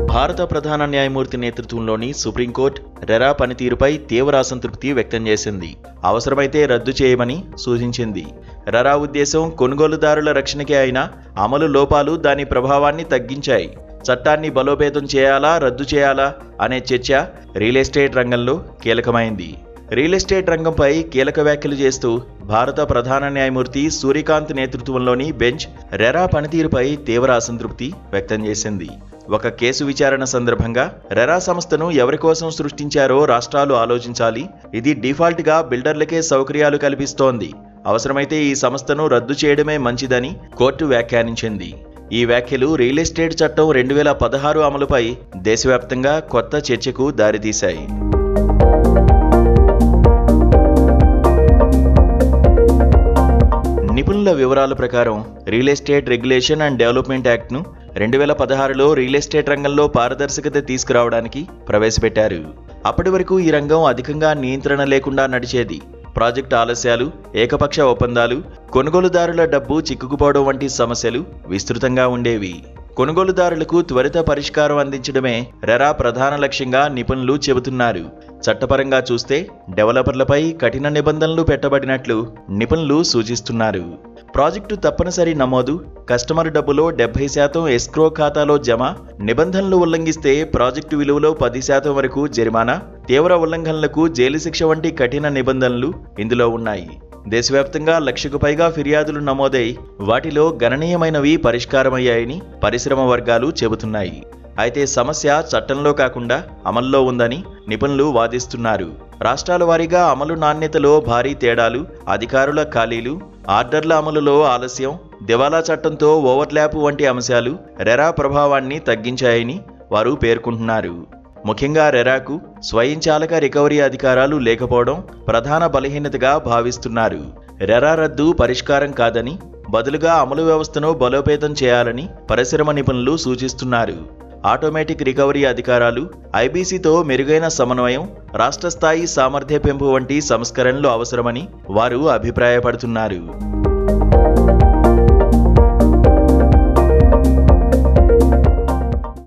భారత ప్రధాన న్యాయమూర్తి నేతృత్వంలోని సుప్రీంకోర్టు రెరా పనితీరుపై తీవ్ర అసంతృప్తి వ్యక్తం చేసింది. అవసరమైతే రద్దు చేయమని సూచించింది. రెరా ఉద్దేశం కొనుగోలుదారుల రక్షణకే అయినా అమలు లోపాలు దాని ప్రభావాన్ని తగ్గించాయి. చట్టాన్ని బలోపేతం చేయాలా, రద్దు చేయాలా అనే చర్చ రియల్ ఎస్టేట్ రంగంలో కీలకమైంది. రియల్ ఎస్టేట్ రంగంపై కీలక వ్యాఖ్యలు చేస్తూ భారత ప్రధాన న్యాయమూర్తి సూర్యకాంత్ నేతృత్వంలోని బెంచ్ రెరా పనితీరుపై తీవ్ర అసంతృప్తి వ్యక్తం చేసింది. ఒక కేసు విచారణ సందర్భంగా రెరా సంస్థను ఎవరి కోసం సృష్టించారో రాష్ట్రాలు ఆలోచించాలి. ఇది డిఫాల్ట్గా బిల్డర్లకే సౌకర్యాలు కల్పిస్తోంది. అవసరమైతే ఈ సంస్థను రద్దు చేయడమే మంచిదని కోర్టు వ్యాఖ్యానించింది. ఈ వ్యాఖ్యలు రియల్ ఎస్టేట్ చట్టం 2016 అమలుపై దేశవ్యాప్తంగా కొత్త చర్చకు దారితీశాయి. నిపుణుల వివరాల ప్రకారం real estate regulation and development యాక్ట్ను 2016లో రియల్ ఎస్టేట్ రంగంలో పారదర్శకత తీసుకురావడానికి ప్రవేశపెట్టారు. అప్పటి వరకు ఈ రంగం అధికంగా నియంత్రణ లేకుండా నడిచేది. ప్రాజెక్టు ఆలస్యాలు, ఏకపక్ష ఒప్పందాలు, కొనుగోలుదారుల డబ్బు చిక్కుకుపోవడం వంటి సమస్యలు విస్తృతంగా ఉండేవి. కొనుగోలుదారులకు త్వరిత పరిష్కారం అందించడమే రెరా ప్రధాన లక్ష్యంగా నిపుణులు చెబుతున్నారు. చట్టపరంగా చూస్తే డెవలపర్లపై కఠిన నిబంధనలు పెట్టబడినట్లు నిపుణులు సూచిస్తున్నారు. ప్రాజెక్టు తప్పనిసరి నమోదు, కస్టమర్ డబ్బులో 70% ఎస్క్రో ఖాతాలో జమ, నిబంధనలు ఉల్లంఘిస్తే ప్రాజెక్టు విలువలో 10% వరకు జరిమానా, తీవ్ర ఉల్లంఘనలకు జైలు శిక్ష వంటి కఠిన నిబంధనలు ఇందులో ఉన్నాయి. దేశవ్యాప్తంగా 1,00,000కు పైగా ఫిర్యాదులు నమోదై వాటిలో గణనీయమైనవి పరిష్కారమయ్యాయని పరిశ్రమ వర్గాలు చెబుతున్నాయి. అయితే సమస్య చట్టంలో కాకుండా అమల్లో ఉందని నిపుణులు వాదిస్తున్నారు. రాష్ట్రాల వారీగా అమలు నాణ్యతలో భారీ తేడాలు, అధికారుల ఖాళీలు, ఆర్డర్ల అమలులో ఆలస్యం, దివాలా చట్టంతో ఓవర్లాప్ వంటి అంశాలు రెరా ప్రభావాన్ని తగ్గించాయని వారు పేర్కొంటున్నారు. ముఖ్యంగా రెరాకు స్వయంచాలక రికవరీ అధికారాలు లేకపోవడం ప్రధాన బలహీనతగా భావిస్తున్నారు. రెరా రద్దు పరిష్కారం కాదని, బదులుగా అమలు వ్యవస్థను బలోపేతం చేయాలని పరిశ్రమ నిపుణులు సూచిస్తున్నారు. ఆటోమేటిక్ రికవరీ అధికారాలు, ఐబీసీతో మెరుగైన సమన్వయం, రాష్ట్ర స్థాయి సామర్థ్య పెంపు వంటి సంస్కరణలు అవసరమని వారు అభిప్రాయపడుతున్నారు.